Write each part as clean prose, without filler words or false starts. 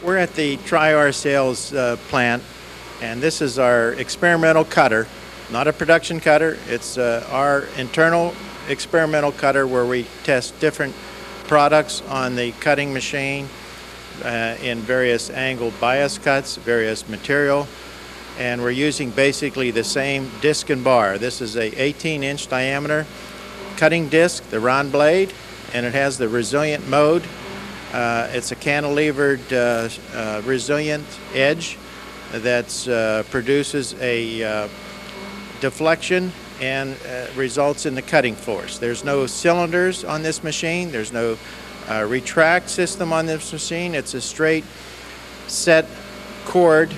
We're at the trirsales plant, and this is our experimental cutter, not a production cutter. It's our internal experimental cutter where we test different products on the cutting machine in various angled bias cuts, various material, and we're using basically the same disc and bar. This is a 18-inch diameter cutting disc, the round blade, and it has the resilient mode. It's a cantilevered resilient edge that produces a deflection and results in the cutting force. There's no cylinders on this machine. There's no retract system on this machine. It's a straight set cord.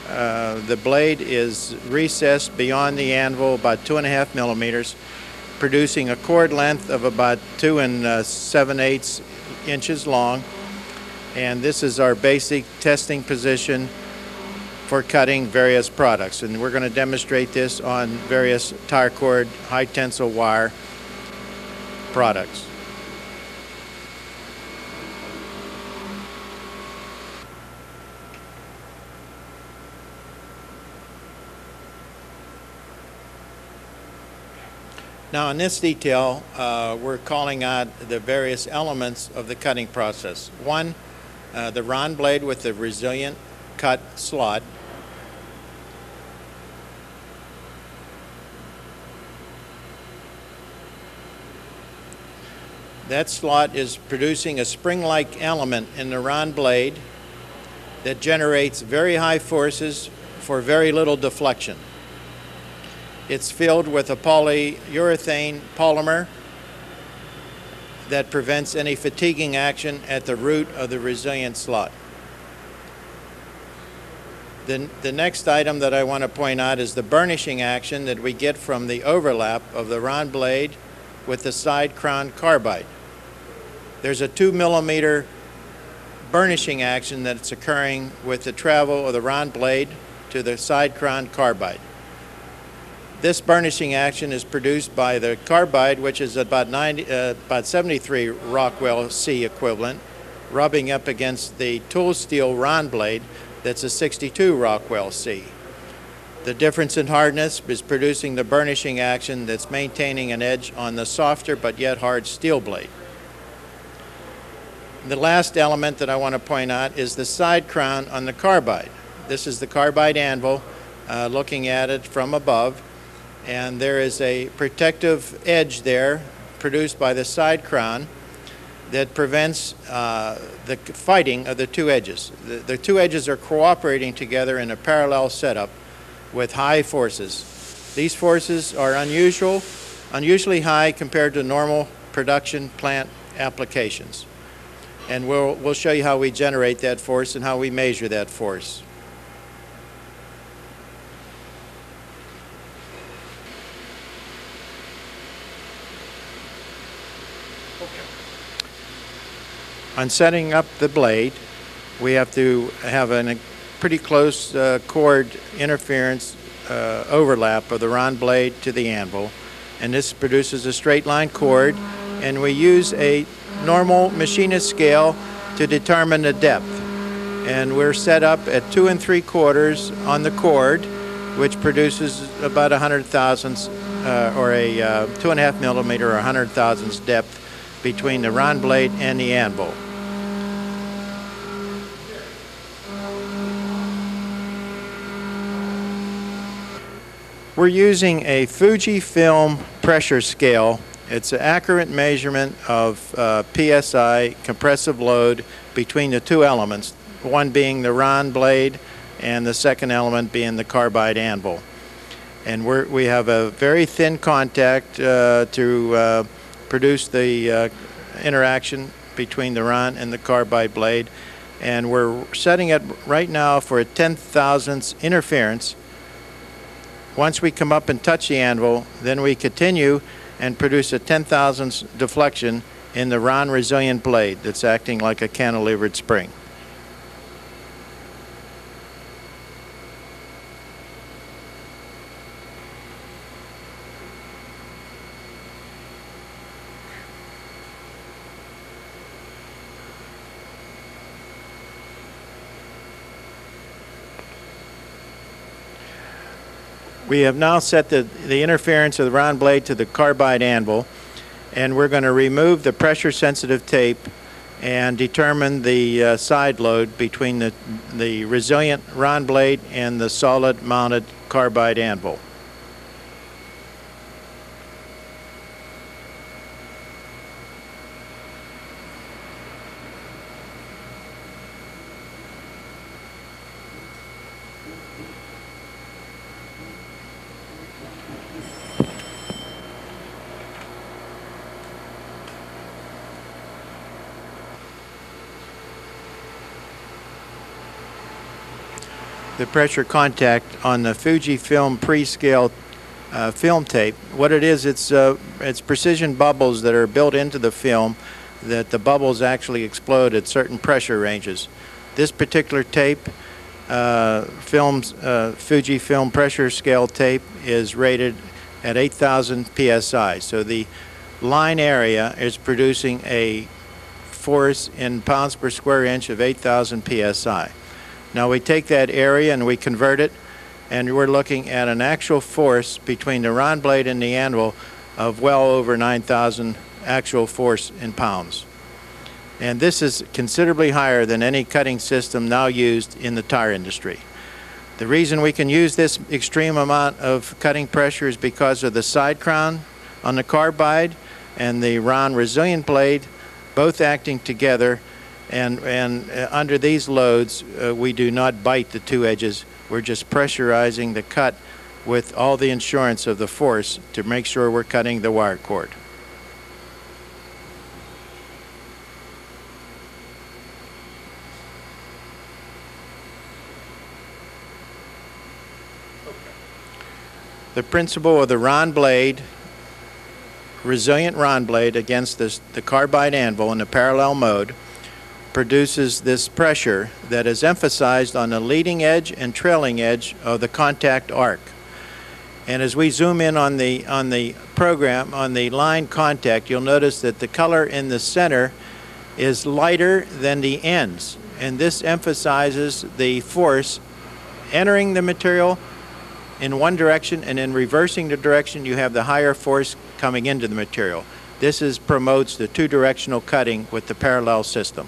The blade is recessed beyond the anvil about 2.5 millimeters, producing a cord length of about 2 7/8 inches long, and this is our basic testing position for cutting various products, and we're going to demonstrate this on various tire cord high tensile wire products. Now in this detail, we're calling out the various elements of the cutting process. One, the round blade with the resilient cut slot. That slot is producing a spring-like element in the round blade that generates very high forces for very little deflection. It's filled with a polyurethane polymer that prevents any fatiguing action at the root of the resilient slot. The next item that I want to point out is the burnishing action that we get from the overlap of the round blade with the side crown carbide. There's a 2 millimeter burnishing action that's occurring with the travel of the round blade to the side crown carbide. This burnishing action is produced by the carbide, which is about 73 Rockwell C equivalent, rubbing up against the tool steel round blade that's a 62 Rockwell C. The difference in hardness is producing the burnishing action that's maintaining an edge on the softer but yet hard steel blade. The last element that I want to point out is the side crown on the carbide. This is the carbide anvil, looking at it from above, and there is a protective edge there produced by the side crown that prevents the fighting of the two edges. The two edges are cooperating together in a parallel setup with high forces. These forces are unusually high compared to normal production plant applications. And we'll show you how we generate that force and how we measure that force. On setting up the blade, we have to have a pretty close cord interference overlap of the round blade to the anvil, and this produces a straight line cord, and we use a normal machinist scale to determine the depth, and we're set up at 2 3/4 on the cord, which produces about 100 thousandths or a 2.5 millimeter or 100 thousandths depth between the round blade and the anvil. We're using a Fujifilm pressure scale. It's an accurate measurement of PSI, compressive load, between the two elements, one being the round blade and the second element being the carbide anvil. And we have a very thin contact to produce the interaction between the round and the carbide blade. And we're setting it right now for a 10,000ths interference. Once we come up and touch the anvil, then we continue and produce a 10,000ths deflection in the round resilient blade that's acting like a cantilevered spring. We have now set the interference of the round blade to the carbide anvil, and we're going to remove the pressure-sensitive tape and determine the side load between the resilient round blade and the solid-mounted carbide anvil. The pressure contact on the Fujifilm pre-scale film tape. What it is, it's precision bubbles that are built into the film that the bubbles actually explode at certain pressure ranges. This particular tape, Fujifilm pressure scale tape, is rated at 8,000 psi. So the line area is producing a force in pounds per square inch of 8,000 psi. Now we take that area and we convert it, and we're looking at an actual force between the round blade and the anvil of well over 9,000 actual force in pounds. And this is considerably higher than any cutting system now used in the tire industry. The reason we can use this extreme amount of cutting pressure is because of the side crown on the carbide and the round resilient blade, both acting together. And under these loads, we do not bite the two edges. We're just pressurizing the cut with all the insurance of the force to make sure we're cutting the wire cord. The principle of the round blade, resilient round blade against the carbide anvil in the parallel mode, produces this pressure that is emphasized on the leading edge and trailing edge of the contact arc. And as we zoom in on the program, on the line contact, you'll notice that the color in the center is lighter than the ends. And this emphasizes the force entering the material in one direction, and in reversing the direction, you have the higher force coming into the material. This promotes the two-directional cutting with the parallel system.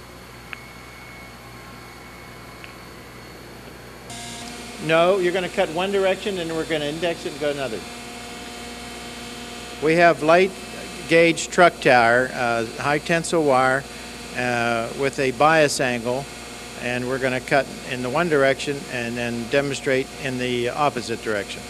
No, you're going to cut one direction and we're going to index it and go another. We have light gauge truck tire, high tensile wire with a bias angle, and we're going to cut in the one direction and then demonstrate in the opposite direction.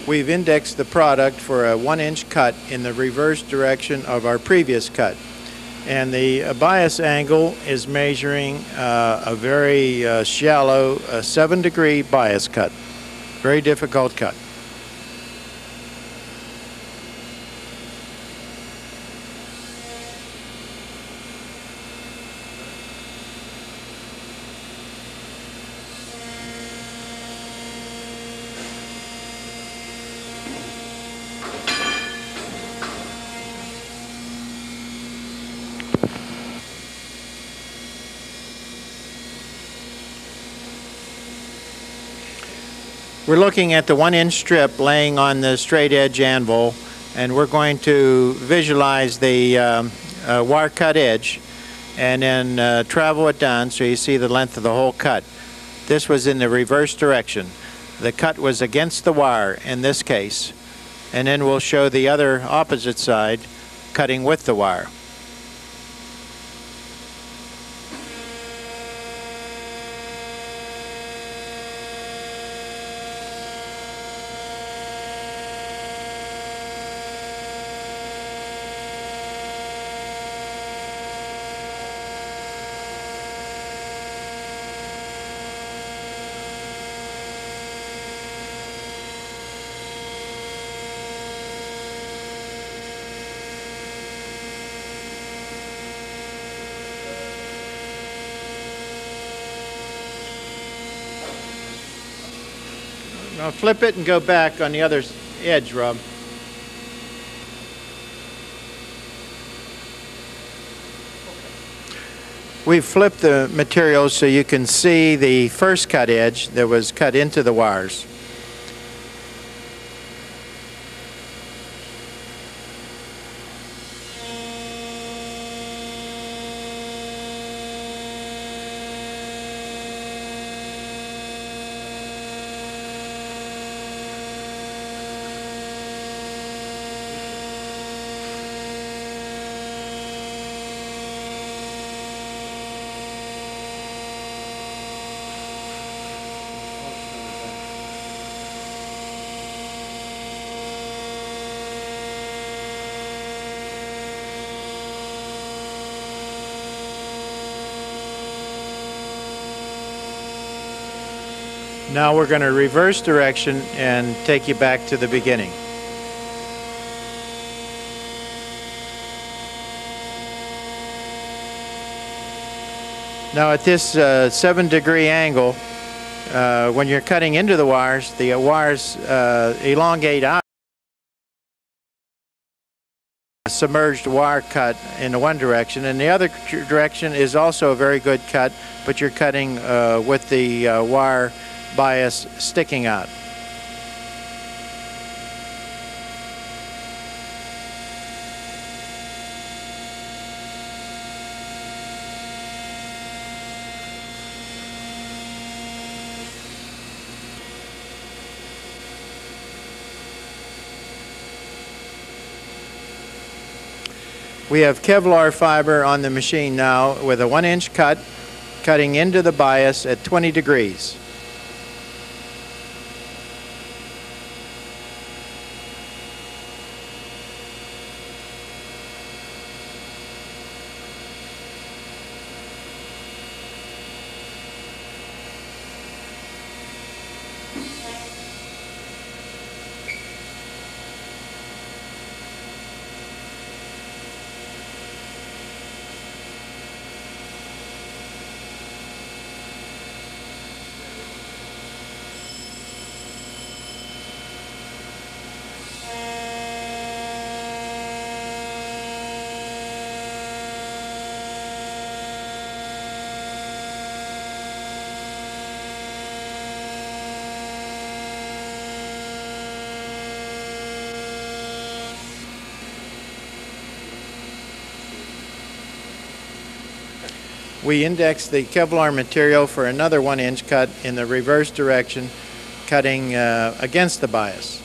We've indexed the product for a 1-inch cut in the reverse direction of our previous cut. And the bias angle is measuring a very shallow 7-degree bias cut. Very difficult cut. We're looking at the 1-inch strip laying on the straight edge anvil, and we're going to visualize the wire cut edge and then travel it down so you see the length of the whole cut. This was in the reverse direction. The cut was against the wire in this case, and then we'll show the other opposite side cutting with the wire. Now flip it and go back on the other edge, Rob. We flipped the material so you can see the first cut edge that was cut into the wires. Now we're going to reverse direction and take you back to the beginning. Now at this 7-degree angle, when you're cutting into the wires elongate out. Submerged wire cut in one direction, and the other direction is also a very good cut, but you're cutting with the wire bias sticking out. We have Kevlar fiber on the machine now with a 1-inch cut, cutting into the bias at 20 degrees. We index the Kevlar material for another 1-inch cut in the reverse direction, cutting against the bias.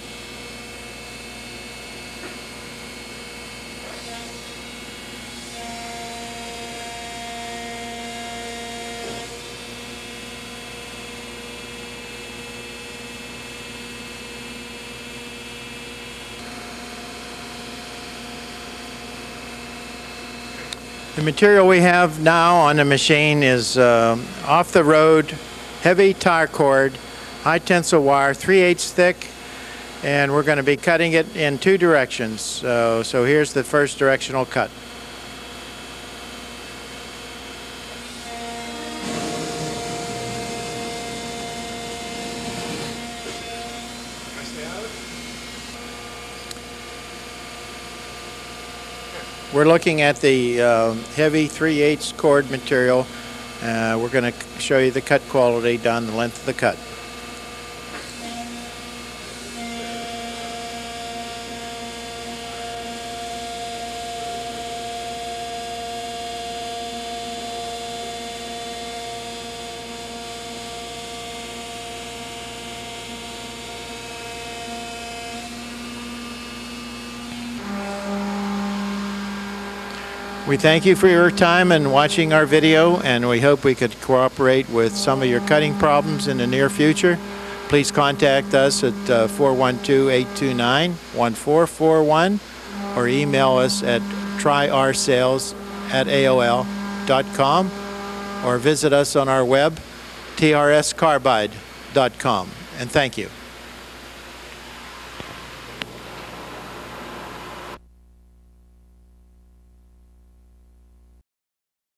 The material we have now on the machine is off the road, heavy tire cord, high tensile wire, 3/8 thick, and we're going to be cutting it in 2 directions. So here's the first directional cut. We're looking at the heavy 3/8 cord material. We're going to show you the cut quality down the length of the cut. We thank you for your time and watching our video, and we hope we could cooperate with some of your cutting problems in the near future. Please contact us at 412-829-1441 or email us at trirsales@aol.com or visit us on our web, trscarbide.com. And thank you.